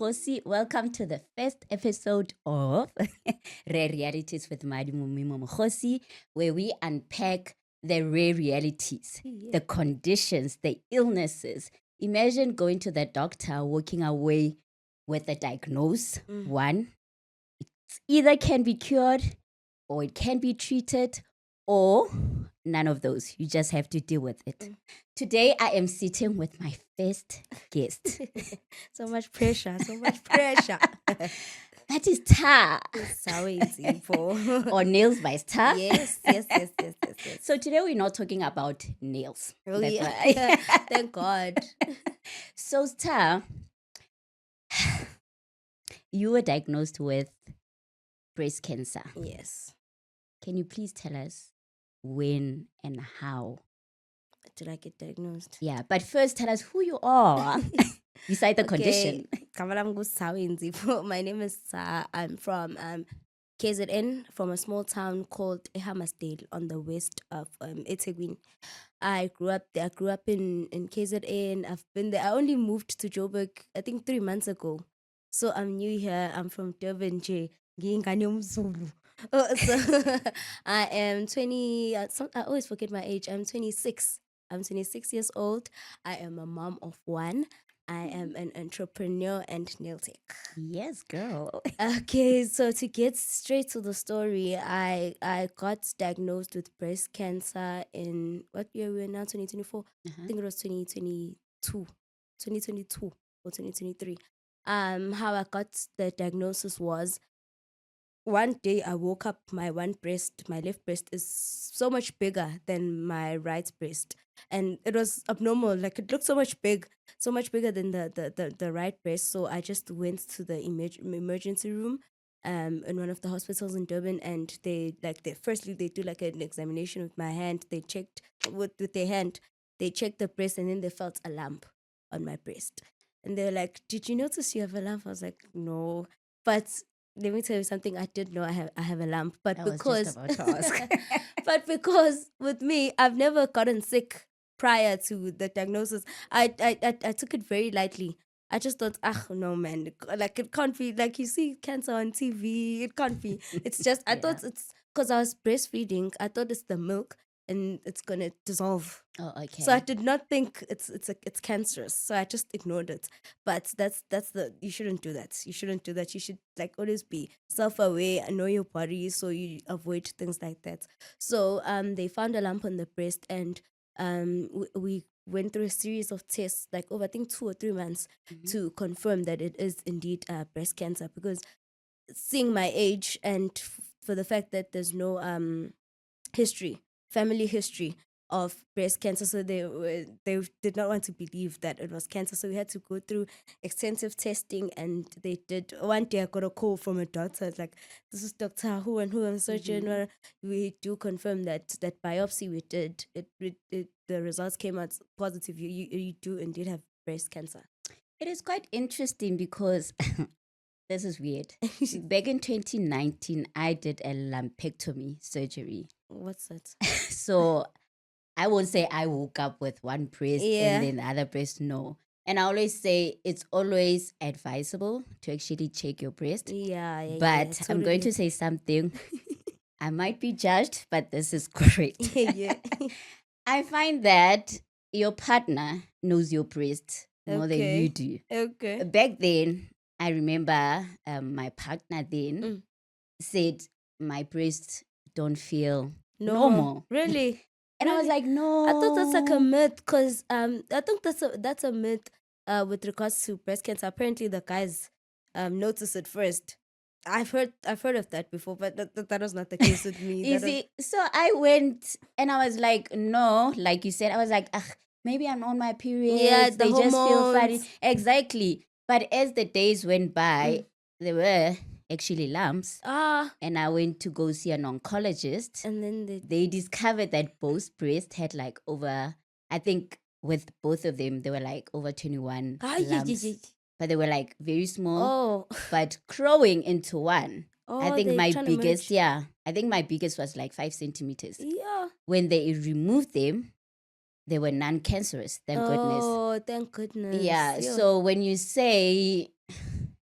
Mokgosi. Welcome to the first episode of Rare Realities with Madimo Mimo Mokgosi, where we unpack the rare realities, the conditions, the illnesses. Imagine going to the doctor, walking away with a diagnosis. One, it either can be cured or it can be treated or none of those. You just have to deal with it. Today, I am sitting with my first guest. So much pressure, so much pressure. That is Ta. So easy for Or nails by Star. yes. So today we're not talking about nails. Oh, That's yeah. why. Thank God. So Star, you were diagnosed with breast cancer. Yes. Can you please tell us when and how? Did I get diagnosed? Yeah, but first tell us who you are beside the condition. My name is Sa. I'm from KZN, from a small town called Hammersdale on the west of eThekwini. I grew up there. I grew up in KZN. I've been there. I only moved to Joburg, I think 3 months ago. So I'm new here. I'm from Durban, J. So I am 20. I always forget my age. I'm 26. I'm 26 years old. I am a mom of one. I am an entrepreneur and nail tech. Yes, girl. Okay, so to get straight to the story, I got diagnosed with breast cancer in what year we are now? 2024. I think it was 2022 or 2023. How I got the diagnosis was, one day I woke up, my left breast is so much bigger than my right breast. And it was abnormal. Like, it looked so much bigger than the right breast. So I just went to the emergency room in one of the hospitals in Durban, and firstly they do like an examination with my hand. They checked with their hand, they checked the breast, and then they felt a lump on my breast. And they were like, "Did you notice you have a lump?" I was like, "No." But let me tell you something. I did know I have a lump, but I was just about to ask. but because with me, I've never gotten sick prior to the diagnosis. I took it very lightly. I just thought, no, man, like, it can't be, like, you see cancer on TV. It can't be. It's just, I thought it's because I was breastfeeding. I thought it's the milk and it's gonna dissolve. Oh, okay. So I did not think it's cancerous. So I just ignored it. But you shouldn't do that. You shouldn't do that. You should, like, always be self-aware and know your body, so you avoid things like that. So they found a lump on the breast, and we went through a series of tests, like over, I think, 2 or 3 months, to confirm that it is indeed breast cancer. Because seeing my age, and for the fact that there's no family history of breast cancer, so they did not want to believe that it was cancer. So we had to go through extensive testing, and they did. One day I got a call from a doctor. It's like, "This is Dr. Who and who, I'm surgeon." We do confirm that biopsy we did, the results came out positive. You do indeed have breast cancer. It is quite interesting because this is weird. Back in 2019, I did a lumpectomy surgery. What's that? So I won't say I woke up with one breast and then the other breast, no. And I always say it's always advisable to actually check your breast. But totally. I'm going to say something. I might be judged, but this is correct. I find that your partner knows your breast more than you do. Okay. Back then, I remember my partner then said my breasts don't feel normal. Really? And I was like, no. I thought that's like a myth, because I think that's a myth with regards to breast cancer. Apparently the guys notice it first. I've heard of that before, but that was not the case with me. You see, so I went and I was like, no, like you said, I was like, maybe I'm on my period. Yeah, they just feel funny. Exactly. But as the days went by, there were actually lumps. And I went to go see an oncologist. And then they discovered that both breasts had like over, I think with both of them, they were like over 21 lumps. But they were like very small, but growing into one. I think my biggest, I think my biggest was like 5 centimeters. Yeah. When they removed them, they were non-cancerous, thank goodness. Oh, thank goodness. Yeah, so when you say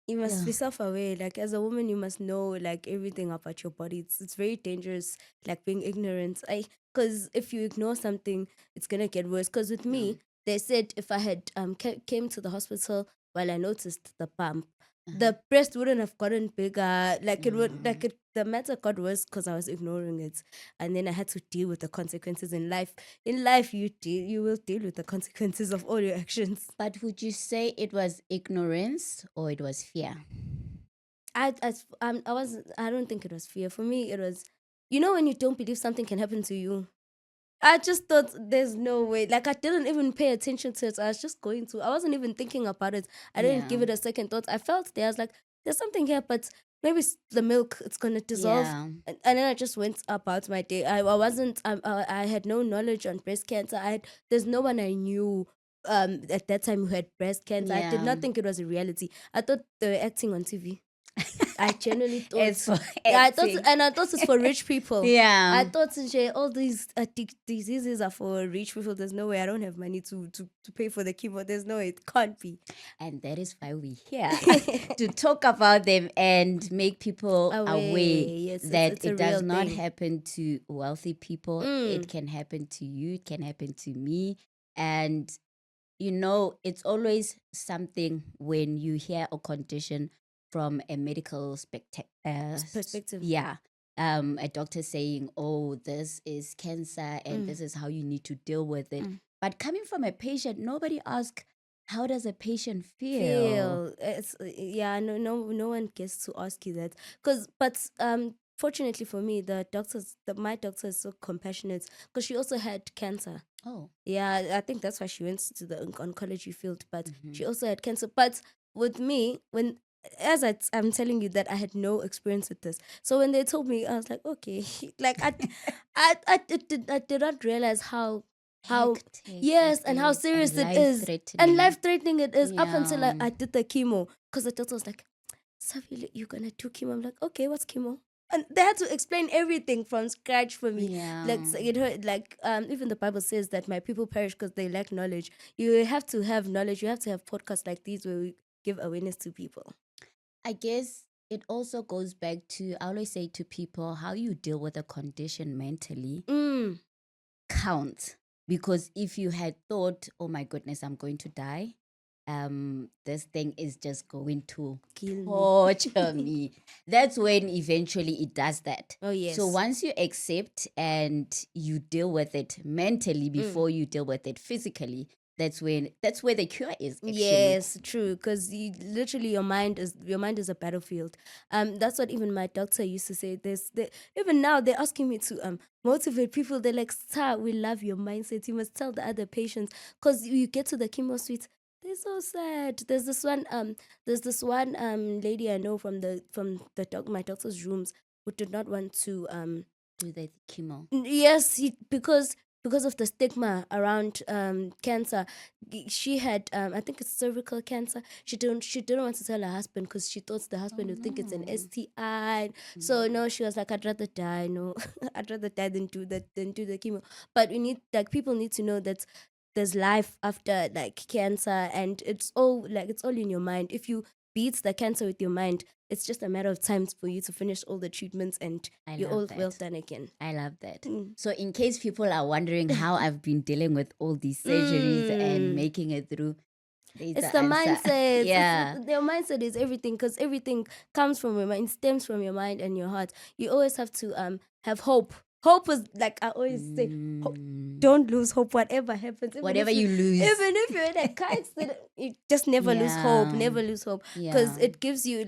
You must Yeah. be self-aware. Like as a woman, you must know like everything about your body. It's very dangerous, like being ignorant. Because if you ignore something, it's gonna get worse. Because with me, they said if I had came to the hospital while I noticed the bump, the breast wouldn't have gotten bigger. Like it would, the matter got worse because I was ignoring it, and then I had to deal with the consequences in life. In life, you will deal with the consequences of all your actions. But would you say it was ignorance or it was fear? I don't think it was fear. For me, it was, when you don't believe something can happen to you. I just thought there's no way. Like I didn't even pay attention to it. I was just going to. I wasn't even thinking about it. I didn't give it a second thought. I felt there. I was like, there's something here, but maybe it's the milk. It's gonna dissolve. Yeah. And then I just went about my day. I wasn't. I had no knowledge on breast cancer. There's no one I knew at that time who had breast cancer. I did Yeah. not think it was a reality. I thought they were acting on TV. I genuinely thought. It's for I thought acting. it's for rich people. Yeah. I thought all these diseases are for rich people. There's no way. I don't have money to pay for the chemo. There's no way. It can't be. And that is why we're here to talk about them and make people aware Yes, that it's a it does real not thing. happen to wealthy people. It can happen to you. It can happen to me. And, it's always something when you hear a condition from a medical Perspective. Yeah. A doctor saying, oh, this is cancer and this is how you need to deal with it. But coming from a patient, nobody asks, how does a patient feel? It's no one gets to ask you that. Fortunately for me, my doctor is so compassionate because she also had cancer. Oh. Yeah, I think that's why she went to the oncology field, but she also had cancer. But with me, I'm telling you that I had no experience with this. So when they told me, I was like, okay, like I did not realize how Hectic yes, it and how is, serious and it is, and life-threatening. life-threatening it is up until Yeah. I did the chemo. Because the doctor was like, Stabile, you're gonna do chemo. I'm like, okay, what's chemo? And they had to explain everything from scratch for me. Yeah. Like even the Bible says that my people perish because they lack knowledge. You have to have knowledge. You have to have podcasts like these where we give awareness to people. I guess it also goes back to, I always say to people, how you deal with a condition mentally counts. Because if you had thought, oh my goodness, I'm going to die, this thing is just going to Kill me. torture me. That's when eventually it does that. Oh yes. So once you accept and you deal with it mentally before you deal with it physically, that's where the cure is. Actually. Yes, true. Because literally your mind is a battlefield. That's what even my doctor used to say. Even now they're asking me to motivate people. They're like, "Star, we love your mindset. You must tell the other patients because you get to the chemo suite. They're so sad. There's this one lady I know from my doctor's rooms who did not want to do the chemo. Yes, because of the stigma around cancer. She had I think it's cervical cancer. She didn't want to tell her husband because she thought the husband would think it's an STI. So no, she was like, I'd rather die. No, I'd rather die than do the chemo. But people need to know that there's life after cancer, and it's all in your mind. If you beat the cancer with your mind, it's just a matter of time for you to finish all the treatments and you're all well done again. I love that. So in case people are wondering how I've been dealing with all these surgeries and making it through, it's the mindset. Yeah. Their mindset is everything, because everything comes from your mind, stems from your mind and your heart. You always have to have hope. Hope is, like I always say, don't lose hope, whatever happens. Whatever you lose. Even if you're in a car accident, you just never lose hope. Never lose hope. Because it gives you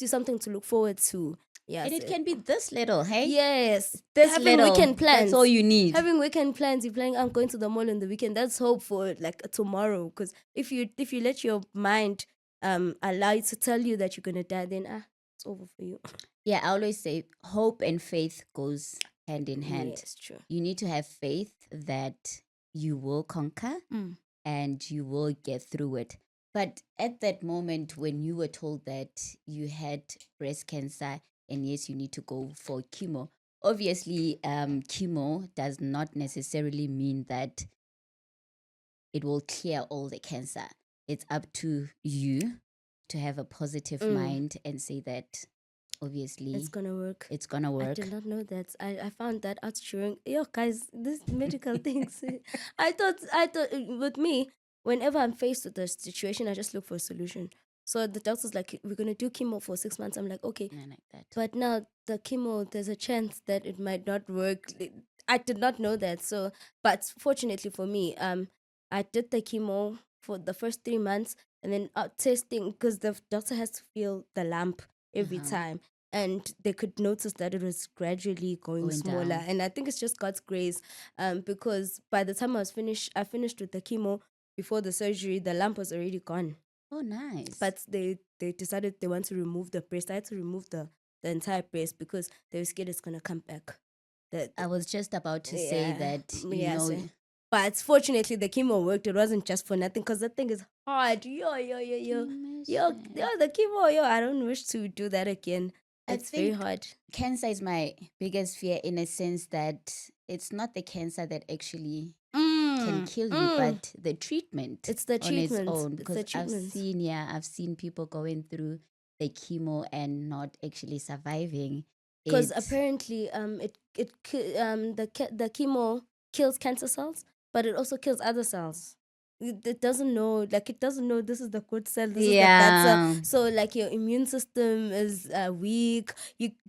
something to look forward to. Yeah, and it can be this little, hey? Yes. This little. Weekend plans. That's all you need. Having weekend plans, you're planning, I'm going to the mall on the weekend. That's hope for tomorrow. Because if you let your mind allow you to tell you that you're gonna die, then it's over for you. Yeah, I always say hope and faith goes hand in hand. Yes, true. You need to have faith that you will conquer and you will get through it. But at that moment when you were told that you had breast cancer and yes, you need to go for chemo, obviously chemo does not necessarily mean that it will clear all the cancer. It's up to you to have a positive mind and say that obviously It's gonna work. It's gonna work. I did not know that. I found that out during guys, this medical things. I thought with me, whenever I'm faced with a situation, I just look for a solution. So the doctor's like, we're gonna do chemo for 6 months. I'm like, okay. I like that. But now the chemo, there's a chance that it might not work. I did not know that. So, but fortunately for me, I did the chemo for the first 3 months, and then testing, because the doctor has to feel the lump every time, and they could notice that it was gradually going smaller. down. And I think it's just God's grace, because by the time I finished with the chemo before the surgery, the lump was already gone. Oh, nice. But they decided they want to remove the breast. I had to remove the entire breast because they were scared it's gonna come back. I was just about to say that, you know. So, but fortunately, the chemo worked. It wasn't just for nothing, because that thing is hard. Yo, the chemo, I don't wish to do that again. It's very hard. Cancer is my biggest fear, in a sense that it's not the cancer that actually can kill you, but the treatment. It's the treatment on its own. Because treatment. I've seen people going through the chemo and not actually surviving. Because apparently, the chemo kills cancer cells, but it also kills other cells. It doesn't know, this is the good cell, this is the bad cell. So like your immune system is weak.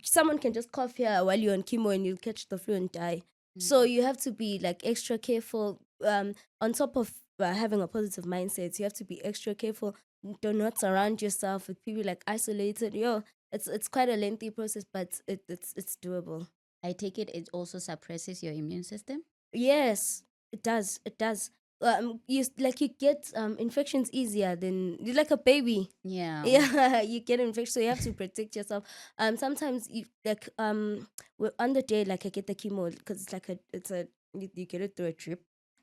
Someone can just cough here while you're on chemo and you'll catch the flu and die. So you have to be like extra careful. On top of having a positive mindset, you have to be extra careful. Do not surround yourself with people like isolated. It's quite a lengthy process, but it's doable. I take it also suppresses your immune system? Yes, it does. It does. You get infections easier than you're like a baby. Yeah, you get infections, so you have to protect yourself. Sometimes you on the day, like I get the chemo, because you get it through a drip,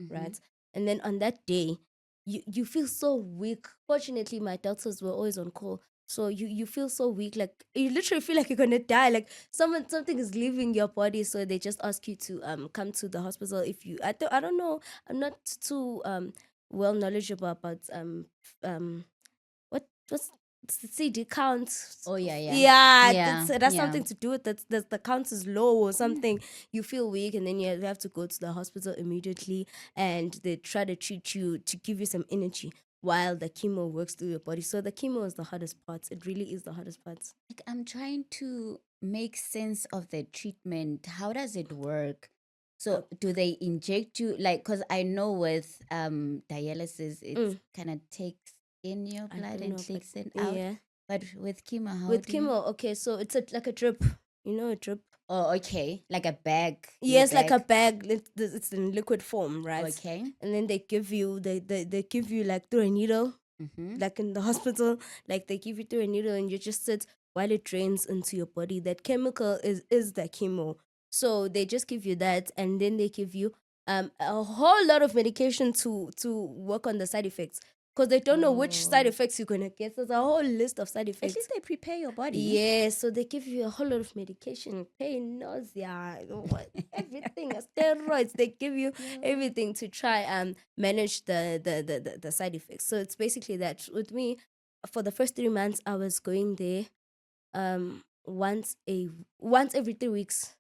right? And then on that day, you feel so weak. Fortunately, my doctors were always on call. So you feel so weak, like you literally feel like you're gonna die, like something is leaving your body. So they just ask you to come to the hospital. If you I don't know, I'm not too well knowledgeable about what's the CD count. Oh yeah. That's something to do with that. The count is low or something. You feel weak, and then you have to go to the hospital immediately, and they try to treat you to give you some energy while the chemo works through your body. So the chemo is the hardest part. It really is the hardest part. Like, I'm trying to make sense of the treatment. How does it work? So do they inject you? Like, because I know with dialysis, it kind of takes in your blood and takes it out. Yeah. But with chemo, okay, so it's like a drip. You know, a drip. Oh, okay. Like a bag. Yes, like a bag. It's in liquid form, right? Okay. And then they give you like through a needle, like in the hospital. Like they give you through a needle, and you just sit while it drains into your body. That chemical is the chemo. So they just give you that, and then they give you a whole lot of medication to work on the side effects. Because they don't know which side effects you're going to get. There's a whole list of side effects. At least they prepare your body. Yeah, so they give you a whole lot of medication, pain, nausea, everything, steroids. They give you everything to try and manage the side effects. So it's basically that. With me, for the first 3 months, I was going there once every 3 weeks.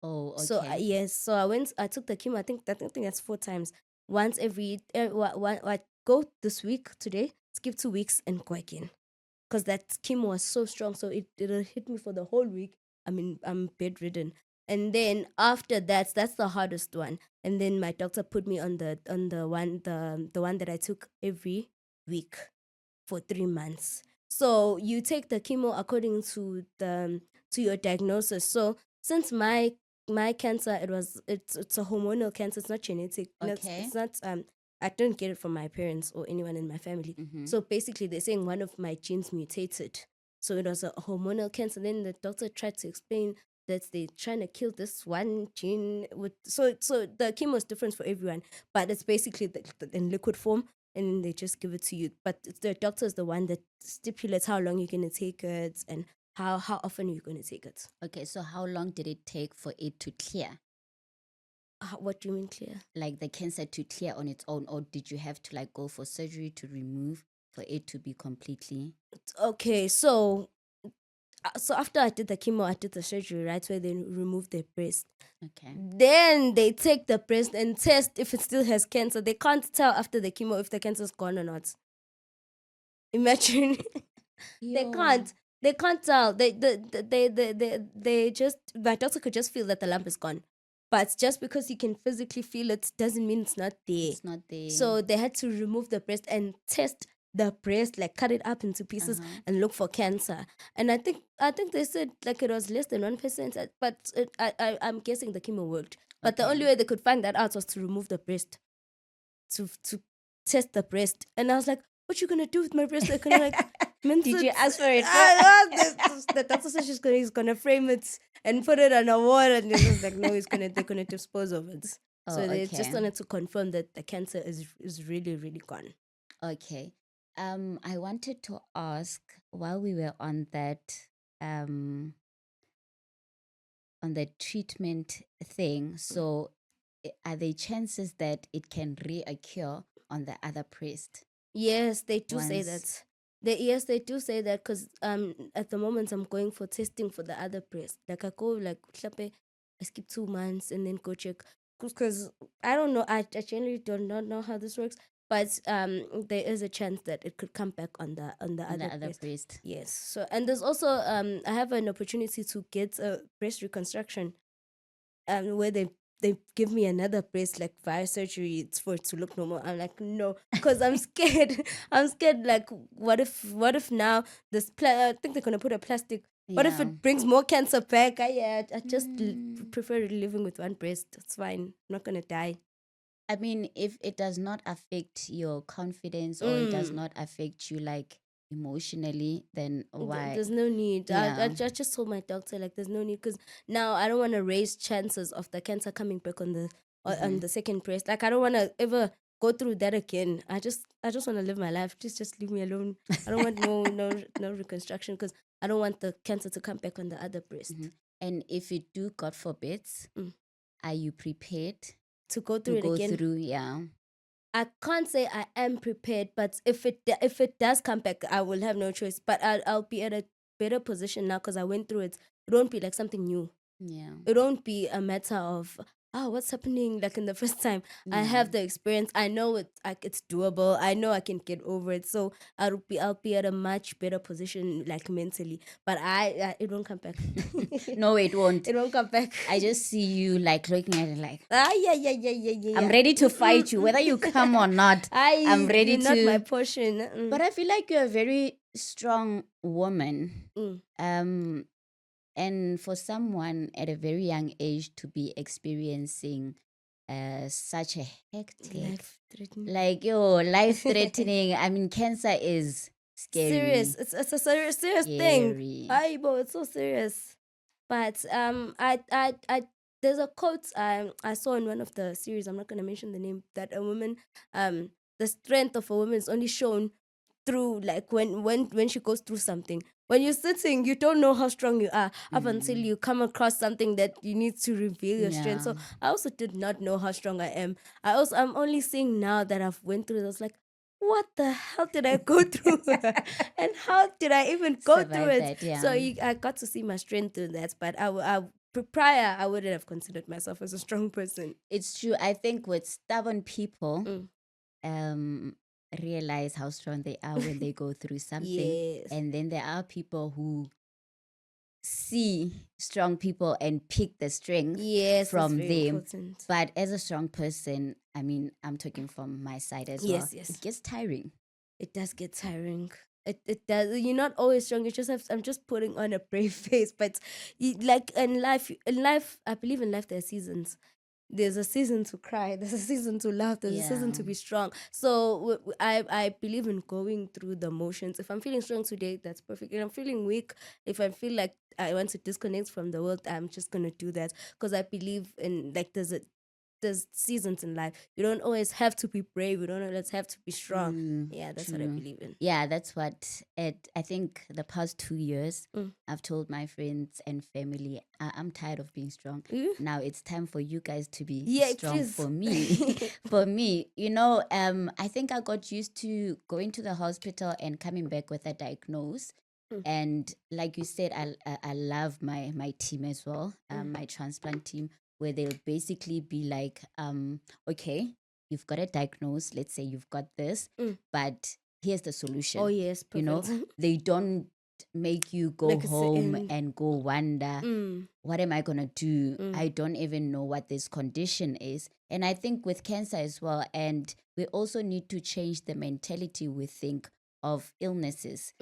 Oh, okay. So yes, so I took the chemo. I think that's 4 times. Once every I go this week today, skip 2 weeks, and go again. Because that chemo was so strong, so it'll hit me for the whole week. I mean, I'm bedridden. And then after that's the hardest one. And then my doctor put me on the one that I took every week for 3 months. So you take the chemo according to your diagnosis. So since my cancer, it's a hormonal cancer. It's not genetic. Okay. It's not I didn't get it from my parents or anyone in my family. So basically, they're saying one of my genes mutated. So it was a hormonal cancer. Then the doctor tried to explain that they're trying to kill this one gene. So the chemo is different for everyone, but it's basically in liquid form, and they just give it to you. But the doctor is the one that stipulates how long you're going to take it and how often you're going to take it. Okay, so how long did it take for it to clear? What do you mean clear? Like the cancer to clear on its own, or did you have to like go for surgery to remove for it to be completely. Okay, so after I did the chemo, I did the surgery, right, where they removed the breast. Okay. Then they take the breast and test if it still has cancer. They can't tell after the chemo if the cancer's gone or not. Imagine. They Yo. can't. They can't tell. They just, my doctor could just feel that the lump is gone. But just because you can physically feel it doesn't mean it's not there. It's not there. So they had to remove the breast and test the breast, like cut it up into pieces and look for cancer. And I think they said like it was less than 1%, but I'm guessing the chemo worked. But the only way they could find that out was to remove the breast, to test the breast. And I was like, what you gonna do with my breast? They're gonna like, did you ask for it? The doctor said he's gonna frame it and put it on a wall, and it was like, no, they're gonna dispose of it. So they just wanted to confirm that the cancer is really, really gone. Okay. I wanted to ask, while we were on that on the treatment thing, so are there chances that it can reoccur on the other breast? Yes, they do say that. Yes, they do say that, because at the moment I'm going for testing for the other breast. Like I go like I skip 2 months and then go check, because I don't know. I generally do not know how this works, but there is a chance that it could come back on the other breast. Yes. So, and there's also I have an opportunity to get a breast reconstruction, where they give me another breast, like via surgery. It's for it to look normal. I'm like, no, because I'm scared. I'm scared. Like, what if now this? I think they're gonna put a plastic. What if it brings more cancer back? I just prefer living with one breast. It's fine. I'm not gonna die. I mean, if it does not affect your confidence or it does not affect you like emotionally, then why? There's no need. I just told my doctor, like, there's no need, because now I don't want to raise chances of the cancer coming back on the on the second breast. Like, I don't want to ever go through that again. I just want to live my life. Just leave me alone. I don't want no reconstruction, because I don't want the cancer to come back on the other breast. And if you do, God forbid, are you prepared to go through it again? Yeah. I can't say I am prepared, but if it does come back, I will have no choice. But I'll be at a better position now, because I went through it. It won't be like something new. Yeah. It won't be a matter of, what's happening, like in the first time. I have the experience. I know it's doable. I know I can get over it. So I'll be at a much better position, like mentally. But it won't come back. No, it won't. It won't come back. I just see you like looking at it like, yeah. I'm ready to fight you, whether you come or not. I'm ready to. Not my portion. But I feel like you're a very strong woman. And for someone at a very young age to be experiencing such a hectic, life-threatening. I mean, cancer is scary. Serious. It's a serious thing. It's so serious. But there's a quote I saw in one of the series. I'm not gonna mention the name. That a woman, the strength of a woman is only shown through, like, when she goes through something. When you're sitting, you don't know how strong you are up until you come across something that you need to reveal your strength. So I also did not know how strong I am. I'm only seeing now that I've went through it. I was like, what the hell did I go through? And how did I even go through it? So I got to see my strength through that. But prior, I wouldn't have considered myself as a strong person. It's true. I think with stubborn people, realize how strong they are when they go through something. Yes. And then there are people who see strong people and pick the strength from them. Important. But as a strong person, I mean, I'm talking from my side as well. Yes. It gets tiring. It does get tiring. It does. You're not always strong. You just have. I'm just putting on a brave face. But like in life, I believe in life there are seasons. There's a season to cry. There's a season to laugh. There's a season to be strong. So I believe in going through the motions. If I'm feeling strong today, that's perfect. If I'm feeling weak, if I feel like I want to disconnect from the world, I'm just gonna do that, because I believe in, like, there's there's seasons in life. You don't always have to be brave. You don't always have to be strong. Yeah, that's what I believe in. Yeah, that's what I think the past 2 years, I've told my friends and family, I'm tired of being strong. Now it's time for you guys to be strong please. for me. For me, you know, I think I got used to going to the hospital and coming back with a diagnosis. And like you said, I love my team as well, my transplant team, where they'll basically be like, okay, you've got a diagnosis. Let's say you've got this, but here's the solution. Oh yes, perfect. You know, they don't make you go Like home and go wonder, what am I gonna do? I don't even know what this condition is. And I think with cancer as well, and we also need to change the mentality we think of illnesses.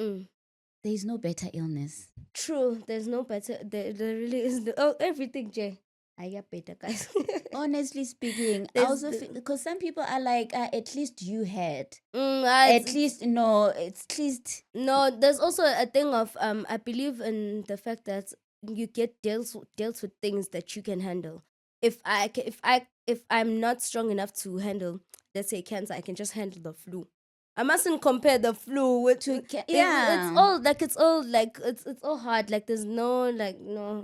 There's no better illness. True. There's no better. There really is. Everything, Jay. I get better, guys. Honestly speaking, also because some people are like, at least you had. At least no. There's also a thing of I believe in the fact that you get dealt with things that you can handle. If I'm not strong enough to handle, let's say, cancer, I can just handle the flu. I mustn't compare the flu with it's all hard. Like there's no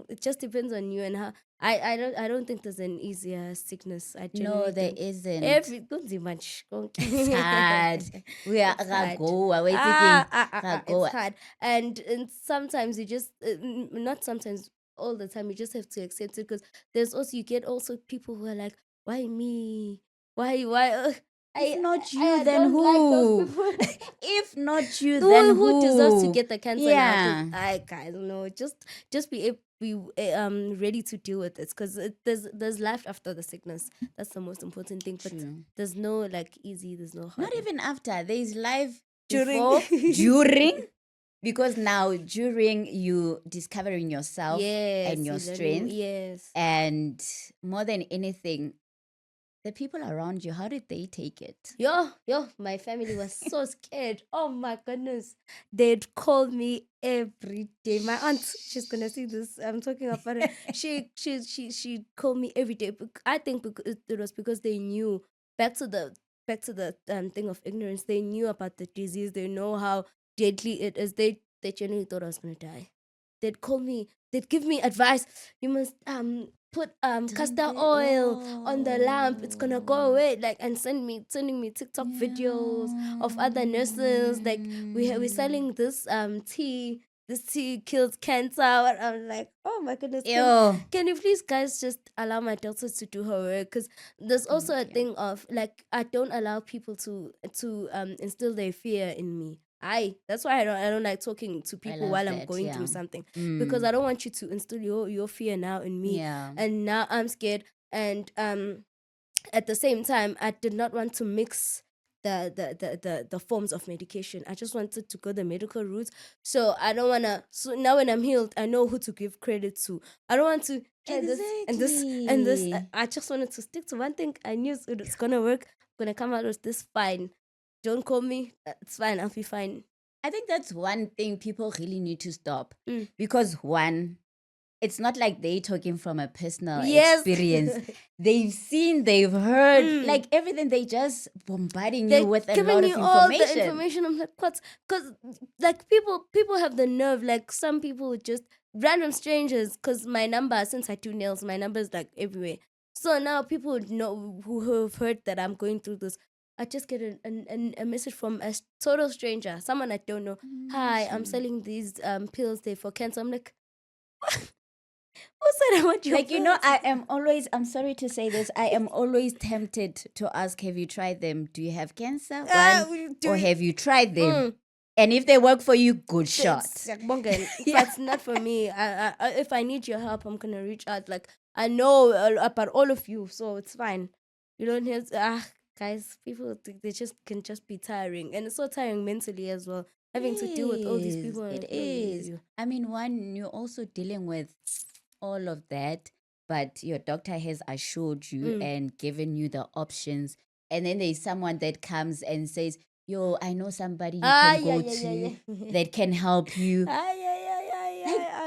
it just depends on you and how. I don't think there's an easier sickness. No, there isn't. Every much. It's hard. We are it's hard. And sometimes you just not sometimes, all the time, you just have to accept it, because there's also, you get also people who are like, why me? Why if not you, then who? If not you, then who deserves to get the cancer Yeah. now? I don't know. Just be ready to deal with it, because there's life after the sickness. That's the most important thing. But there's no like easy. There's no hard. Not even after. There's life During. before, during. Because now, during you discovering yourself and your strength, yes, and more than anything, the people around you, how did they take it? Yo, my family was so scared. Oh my goodness. They'd call me every day. My aunt, she's gonna see this. I'm talking about it. She called me every day. I think it was because they knew, back to the thing of ignorance. They knew about the disease. They know how deadly it is. They genuinely thought I was gonna die. They'd call me. They'd give me advice. You must put castor oil on the lamp. It's gonna go away. Like, and sending me TikTok videos of other nurses. Like, we're selling this tea. This tea kills cancer. And I'm like, oh my goodness. Can you please, guys, just allow my daughter to do her work? Because there's also a thing of like, I don't allow people to instill their fear in me. That's why I don't like talking to people while I'm going through something, because I don't want you to instill your fear now in me, and now I'm scared. And at the same time, I did not want to mix the forms of medication. I just wanted to go the medical route. So I don't wanna. So now when I'm healed, I know who to give credit to. I don't want to try this and this and this. I just wanted to stick to one thing. I knew it's gonna work. I'm gonna come out with this fine. Don't call me. It's fine. I'll be fine. I think that's one thing people really need to stop. Because one, it's not like they talking from a personal experience. They've seen, they've heard, like everything. They just bombarding you with a lot of information. All the information. I'm like, what? Because like people have the nerve. Like some people just random strangers. Because my number, since I do nails, my number is like everywhere. So now people would know, who have heard that I'm going through this. I just get a message from a total stranger, someone I don't know. Hi, I'm selling these pills there for cancer. I'm like, what? Who said I want your Like, pills? I'm sorry to say this, I am always tempted to ask, have you tried them? Do you have cancer? Or have you tried them? And if they work for you, good shot. That's not for me. If I need your help, I'm going to reach out. Like, I know about all of you, so it's fine. You don't have to... Guys, people think they can just be tiring, and it's so tiring mentally as well, having to deal with all these people. It is. I mean, one, you're also dealing with all of that, but your doctor has assured you and given you the options, and then there's someone that comes and says, yo, I know somebody you can go to that can help you.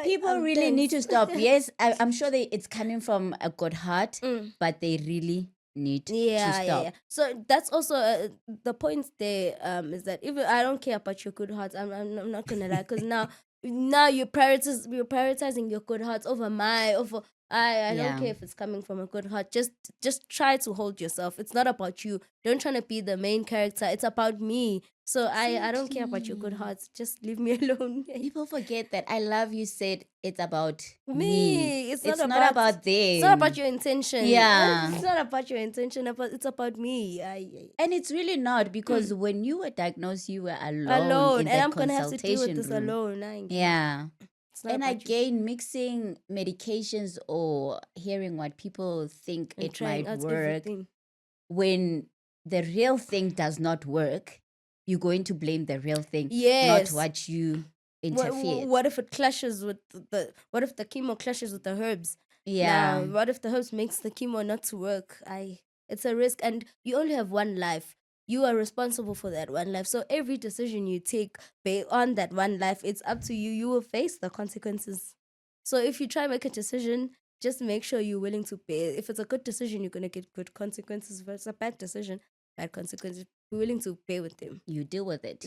People really need to stop. Yes, I'm sure it's coming from a good heart, but they really need to Yeah, stop. yeah. So that's also the point there. Is that even I don't care about your good hearts. I'm not gonna lie, because now you're prioritizing your good hearts over over. I don't Yeah. care if it's coming from a good heart. Just try to hold yourself. It's not about you. Don't try to be the main character. It's about me. So I don't care about your good Exactly. hearts. Just leave me alone. People forget that I love you said it's about me. Me. It's not about them. It's not about your intention. Yeah. It's not about your intention. It's about me. And it's really not, because when you were diagnosed, you were alone Alone, in and that I'm gonna have to deal with consultation this room. alone. Yeah. It's not And about you. again, mixing medications or hearing what people think And it trying might out work, everything. when the real thing does not work, you're going to blame the real thing, Yes. not what you interfered. What if it clashes with what if the chemo clashes with the herbs? Yeah. Now, what if the herbs makes the chemo not to work? It's a risk, and you only have one life. You are responsible for that one life. So every decision you take on that one life, it's up to you. You will face the consequences. So if you try to make a decision, just make sure you're willing to pay. If it's a good decision, you're gonna get good consequences. If it's a bad decision, bad consequences. Be willing to pay with them. You deal with it.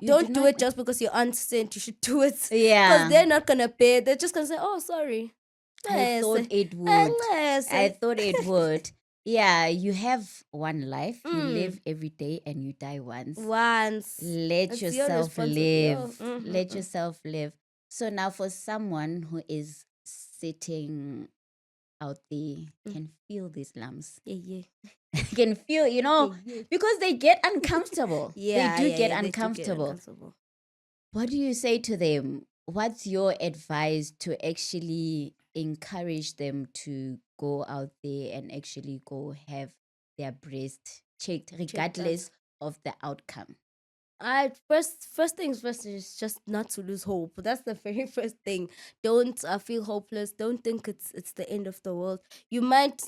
Don't do it just because your aunt said you should do it. Yeah. Because they're not gonna pay. They're just gonna say, "Oh, sorry." I thought it would. I thought it would. Yeah, you have one life. You live every day and you die once. Let It's your yourself live. responsibility. Let yourself live. So now, for someone who is sitting out there, can feel these lumps. Yeah. Can feel, Yeah. because they get uncomfortable. Yeah, they do yeah, get yeah, they do get uncomfortable. uncomfortable. What do you say to them? What's your advice to actually encourage them to go out there and actually go have their breast checked, regardless of the outcome? First things first is just not to lose hope. That's the very first thing. Don't feel hopeless. Don't think it's the end of the world. You might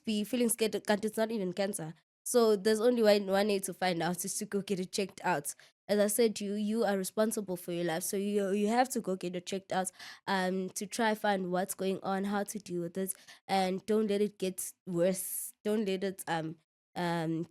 be feeling scared that it's not even cancer. So there's only one way to find out, is to go get it checked out. As I said, you are responsible for your life, so you have to go get it checked out. To try find what's going on, how to deal with it, and don't let it get worse. Don't let it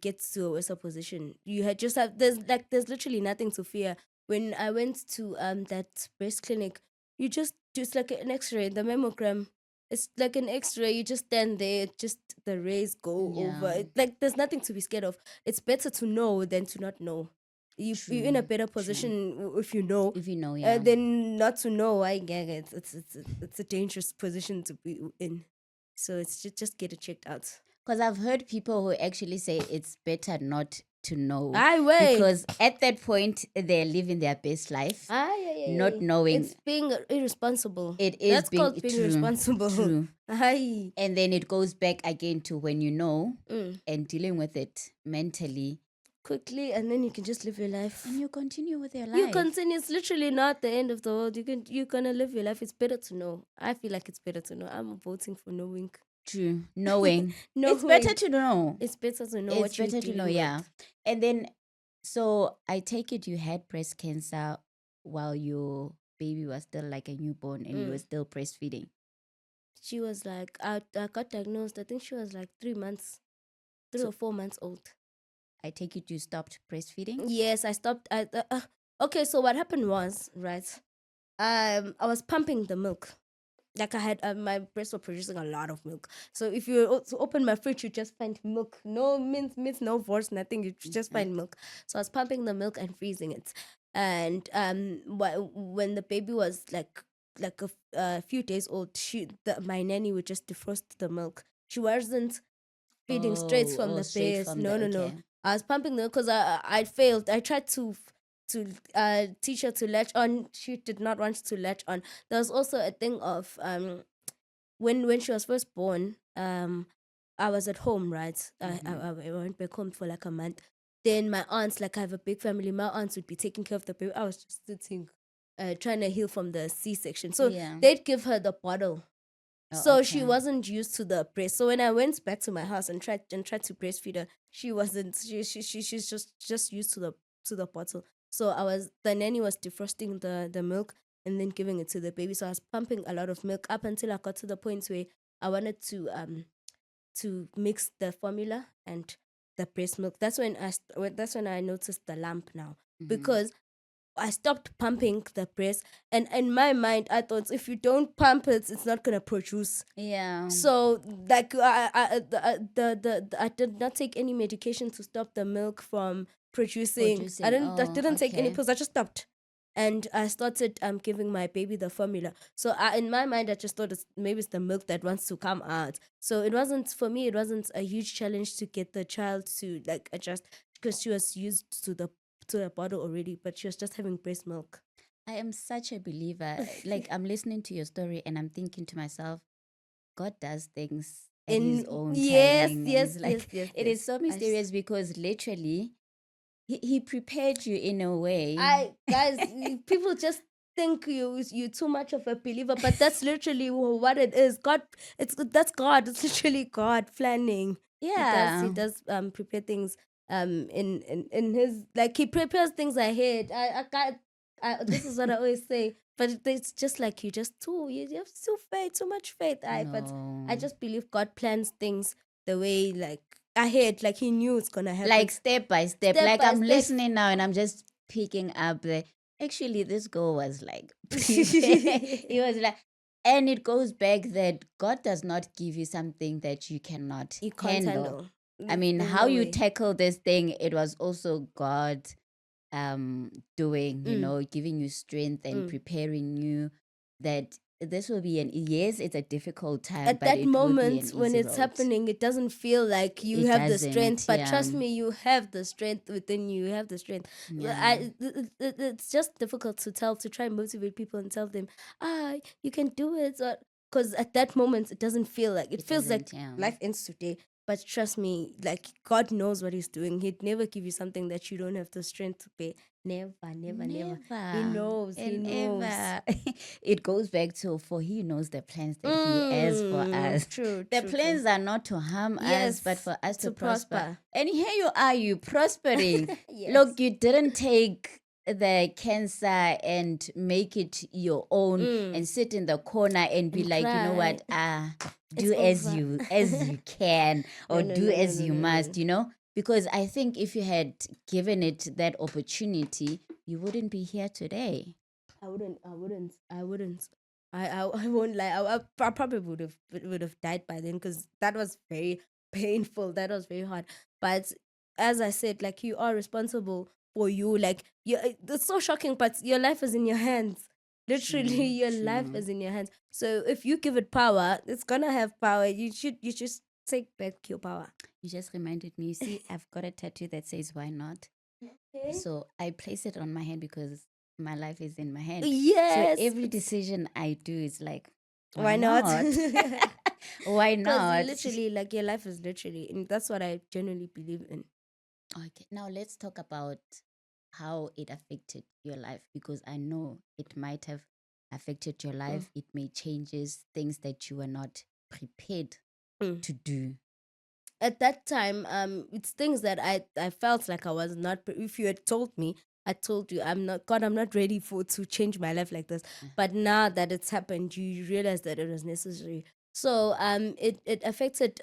gets to a worse position. You had just have there's literally nothing to fear. When I went to that breast clinic, you just like an X-ray, the mammogram. It's like an X-ray. You just stand there, just the rays go over. Like there's nothing to be scared of. It's better to know than to not know. You're in a better position if you know. If you know, yeah. Then not to know, I get it. It's a dangerous position to be in. So it's just get it checked out. Because I've heard people who actually say it's better not to know. Way. Because at that point, they're living their best life. Not knowing. It's being irresponsible. It is That's called being true, irresponsible. True. Aye. And then it goes back again to when you know and dealing with it mentally. Quickly, and then you can just live your life. And you continue with your life. You continue. It's literally not the end of the world. You're gonna live your life. It's better to know. I feel like it's better to know. I'm voting for knowing. True. Knowing. Knowing. It's better to know. It's better to know it's what you're better to know, dealing yeah. with. And then, so I take it you had breast cancer while your baby was still like a newborn and you were still breastfeeding. She was like, I got diagnosed. I think she was like 3 months, 3 or 4 months old. I take it you stopped breastfeeding? Yes, I stopped. Okay, so what happened was, right, I was pumping the milk. Like I had my breasts were producing a lot of milk. So if you open my fridge, you just find milk. No mince, no force, nothing. You just find milk. So I was pumping the milk and freezing it. And when the baby was like a few days old, my nanny would just defrost the milk. She wasn't feeding straight from the base. No. I was pumping them because I failed. I tried to teach her to latch on. She did not want to latch on. There was also a thing of when she was first born, I was at home, right? I went back home for like a month. Then my aunts, like I have a big family, my aunts would be taking care of the baby. I was just sitting, trying to heal from the C-section. So they'd give her the bottle. So she wasn't used to the breast. So when I went back to my house and tried to breastfeed her, she wasn't. She's just used to the bottle. So the nanny was defrosting the milk and then giving it to the baby. So I was pumping a lot of milk up until I got to the point where I wanted to to mix the formula and the breast milk. That's when I noticed the lump now, because I stopped pumping the breast, and in my mind I thought if you don't pump it, it's not gonna produce. Yeah. So like I did not take any medication to stop the milk from producing. I didn't take any pills. I just stopped, and I started giving my baby the formula. So in my mind I just thought maybe it's the milk that wants to come out. So it wasn't, for me, it wasn't a huge challenge to get the child to like adjust, because she was used to the bottle already, but she was just having breast milk. I am such a believer. Like, I'm listening to your story and I'm thinking to myself, God does things at his own timing. Yes, it is so mysterious, because literally he prepared you in a way. Guys, people just think you too much of a believer, but that's literally what it is. That's God. It's literally God planning. Yeah. He does prepare things in his, like, he prepares things ahead. I can't. This is what I always say. But it's just like you have too much faith. But I just believe God plans things the way, like, ahead, like he knew it's gonna happen, like step by step. Like, I'm listening now and I'm just picking up the, actually this girl was like he was like, and it goes back that God does not give you something that you cannot handle. I mean, how you tackle this thing, it was also God doing, giving you strength and preparing you that this will be yes, it's a difficult time, at but that it moment will be when it's road. happening. It doesn't feel like you have the strength, but trust me, you have the strength within you. You have the strength. It's just difficult to try and motivate people and tell them, you can do it, because at that moment it doesn't feel like it feels like life ends today. But trust me, like, God knows what he's doing. He'd never give you something that you don't have the strength to pay. Never. He knows. It goes back to, for he knows the plans that he has for us. True. The plans are not to harm us, but for us to prosper. And here you are, you prospering. Look, you didn't take the cancer and make it your own and sit in the corner and be like, cry. You know what, do as you can, or do as you must, because I think if you had given it that opportunity, you wouldn't be here today. I wouldn't. I won't lie. I probably would have died by then, because that was very painful. That was very hard. But as I said, like, you are responsible for you. Like, it's so shocking, but your life is in your hands. Literally, your life is in your hands. So if you give it power, it's gonna have power. You should take back your power. You just reminded me. You see, I've got a tattoo that says "Why not?" Okay. So I place it on my hand because my life is in my hand. Yes. So every decision I do is like, why not? Why not? Literally, like, your life is literally, and that's what I genuinely believe in. Okay, now let's talk about how it affected your life, because I know it might have affected your life. It may changes things that you were not prepared to do. At that time, it's things that I felt like I was not. If you had told me, I told you, I'm not ready to change my life like this. But now that it's happened, you realize that it was necessary. So it affected,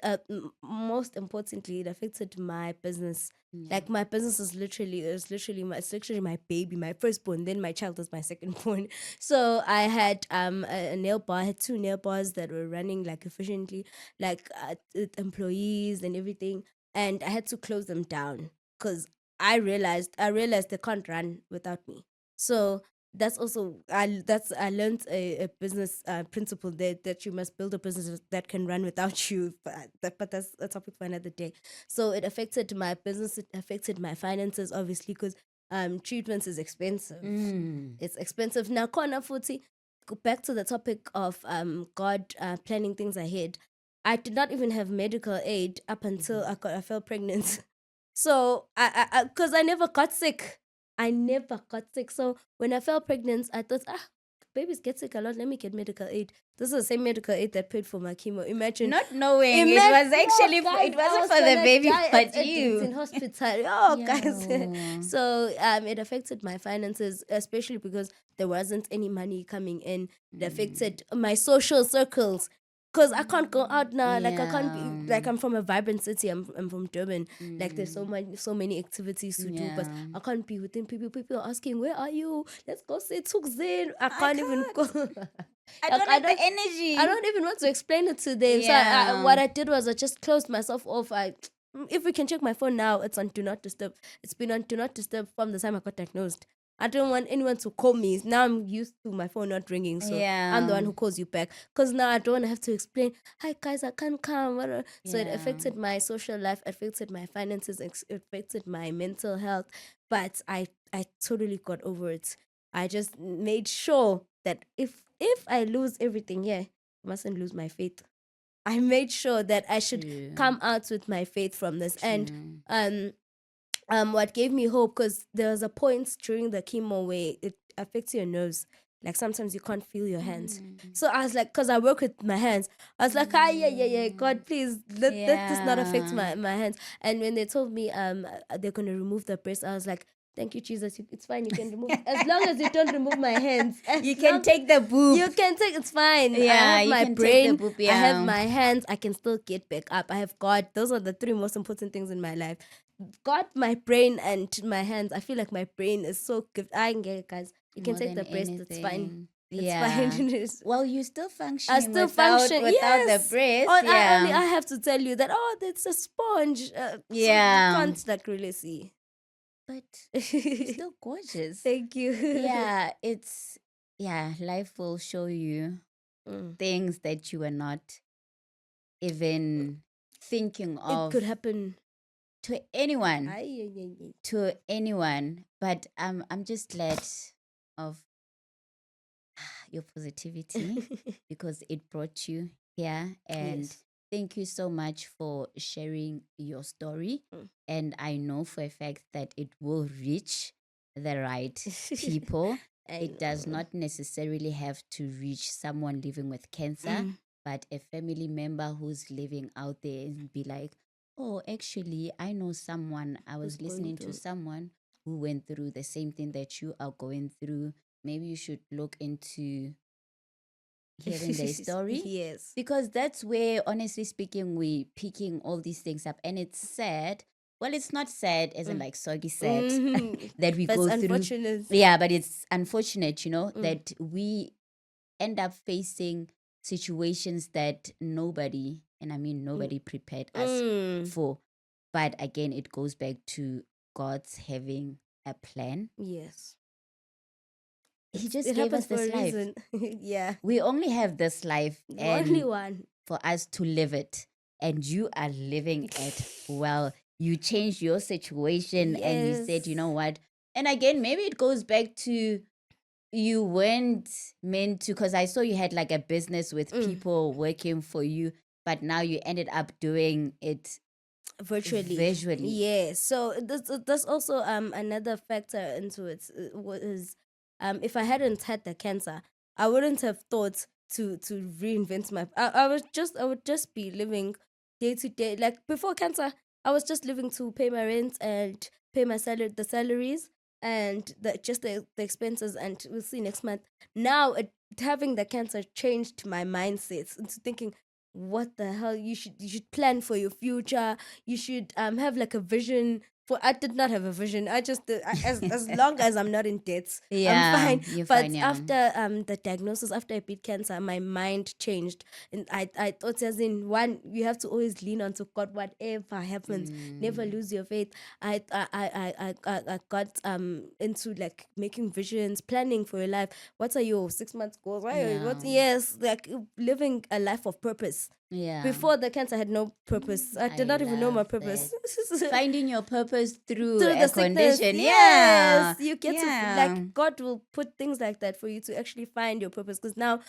most importantly, it affected my business. Like, my business is literally my baby, my firstborn. Then my child is my secondborn. So I had a nail bar. I had 2 nail bars that were running, like, efficiently, like, with employees and everything. And I had to close them down, because I realized they can't run without me. So that's also I learned a business principle that you must build a business that can run without you. But that's a topic for another day. So it affected my business. It affected my finances, obviously, because treatments is expensive. It's expensive. Now, Kona Futi, go back to the topic of God planning things ahead. I did not even have medical aid up until I fell pregnant. So because I never got sick. So when I fell pregnant, I thought, babies get sick a lot. Let me get medical aid. This is the same medical aid that paid for my chemo. Imagine not knowing it was actually it wasn't for the baby, but you in hospital. Guys. So it affected my finances, especially because there wasn't any money coming in. It affected my social circles. Because I can't go out now. Like I can't be, Yeah. like I'm from a vibrant city. I'm from Durban. Like there's so many activities to do, but Yeah. I can't be within people. People are asking, "Where are you? Let's go say Tukzin." I I can't even go. I Like, don't have the energy. I don't even want to explain it to them. So Yeah. what I did was I just closed myself off. If we can check my phone now, it's on do not disturb. It's been on do not disturb from the time I got diagnosed. I don't want anyone to call me. Now I'm used to my phone not ringing, so I'm the one who calls you back. Because now I don't want to have to explain, "Hi guys, I can't come." So it Yeah. affected my social life, affected my finances, affected my mental health. But I totally got over it. I just made sure that if I lose everything here, I mustn't lose my faith. I made sure that I should True. come out with my faith from this. And True. what gave me hope, because there was a point during the chemo where it affects your nerves. Like sometimes you can't feel your hands. So I was like, because I work with my hands, I was like, yeah, God, please let this not affect Yeah. my hands. And when they told me they're gonna remove the breast, I was like, thank you, Jesus. It's fine. You can remove as long as you don't remove my hands. You can take the boob. You can take. It's fine. I Yeah, have you my can take the brain. boob, I have yeah. my hands. I can still get back up. I have God. Those are the three most important things in my life. God, my brain, and my hands. I feel like my brain is so good. I can get it, guys. You can More take the than breast. It's fine. anything. It's Yeah. fine. Well, you still I functioning still without function. without the Yes. breast. Oh, Yeah. I have to tell you that. Oh, that's a sponge. So you Yeah. can't like really see. But you're still gorgeous. Thank you. Yeah, life will show you things that you were not even thinking It of could happen to anyone. Ay. To anyone. But I'm just glad of your positivity because it brought you here. And Yes. thank you so much for sharing your story. And I know for a fact that it will reach the right people. It does not necessarily have to reach someone living with cancer, but a family member who's living out there and be like, oh, actually, I know someone. I was Who's going listening to through. someone who went through the same thing that you are going through. Maybe you should look into hearing their story. Yes. Because that's where, honestly speaking, we picking all these things up. And it's sad. Well, it's not sad, as in like soggy sad that we But go it's through. unfortunate. Yeah, but it's unfortunate, that we end up facing situations that nobody, and I mean nobody, prepared us for. But again, it goes back to God's having a plan. Yes. He just It gave happens us for this a life. reason. Yeah. We only have this life, Only and one. for us to live it. And you are living it well. You changed your situation and you said, you know what? And again, maybe it goes back to you weren't meant to, because I saw you had like a business with people working for you, but now you ended up doing it visually. Yeah. So that's also another factor into it. Was if I hadn't had the cancer, I wouldn't have thought to reinvent my. I would just be living day to day. Like before cancer, I was just living to pay my rent and pay my the salaries and the expenses, and we'll see next month. Now having the cancer changed my mindset into thinking, what the hell, you should plan for your future. You should have like a vision. For I did not have a vision. I just as long as I'm not in debt, I'm fine. You're But fine, yeah. after the diagnosis, after I beat cancer, my mind changed, and I thought, as in, one, you have to always lean onto God. Whatever happens, never lose your faith. I got into like making visions, planning for your life. What are your 6 months goals? Yes, like living a life of purpose. Yeah. Before the cancer, I had no purpose. I did not even know my love purpose. Finding your purpose through Through a the sickness, condition. yes, Yeah. you get to Yeah. like, God will put things like that for you to actually find your purpose. Because now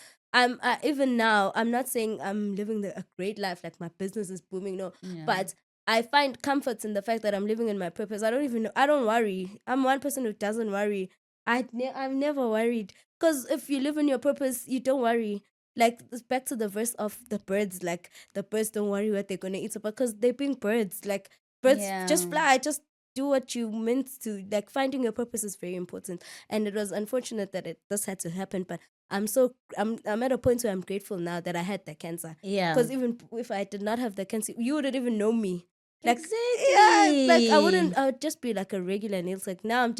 even now, I'm not saying I'm living a great life, like my business is booming, no. Yeah. But I find comfort in the fact that I'm living in my purpose. I don't even know. I don't worry. I'm one person who doesn't worry. I'm never worried, because if you live in your purpose, you don't worry. Like, it's back to the verse of the birds. Like, the birds don't worry what they're gonna eat, because they're being birds. Like, birds just fly, just do what you meant to. Like, finding your purpose is very important. And it was unfortunate that this had to happen, but I'm at a point where I'm grateful now that I had the cancer. Yeah. Because even if I did not have the cancer, you wouldn't even know me. Like, Exactly. yeah, like I would just be like a regular nail tech. Now I'm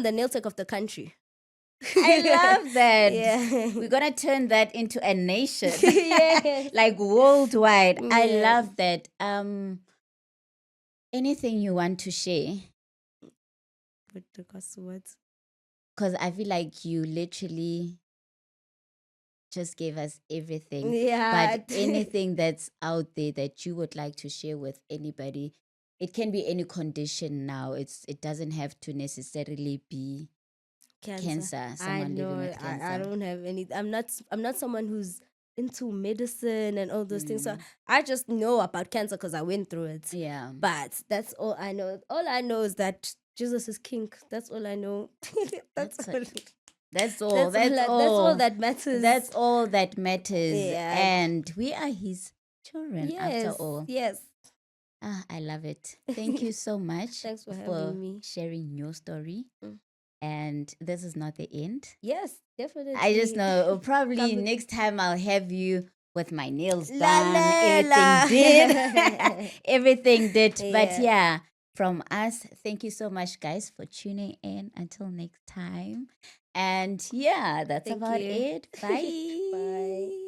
the nail tech of the country. I love that. Yeah. We're gonna turn that into a nation. Yes. Like worldwide. I Yeah. love that. Anything you want to share? With regards to what? Because I feel like you literally just gave us everything. Yeah. But anything that's out there that you would like to share with anybody, it can be any condition now. It doesn't have to necessarily be cancer. I Someone living know. with cancer. I don't have any. I'm not someone who's into medicine and all those things. So I just know about cancer because I went through it. Yeah. But that's all I know. All I know is that Jesus is king. That's all I know. That's all. That's all. That's all that matters. That's all that matters. Yeah. And we are his children after Yes. all. Yes. I love it. Thank you so much Thanks for having me. sharing your story. And this is not the end. Yes, definitely. I just know probably next time I'll have you with my nails done. Everything did. Yeah. But yeah, from us, thank you so much, guys, for tuning in. Until next time. And yeah, that's Thank about you. it. Bye. Bye.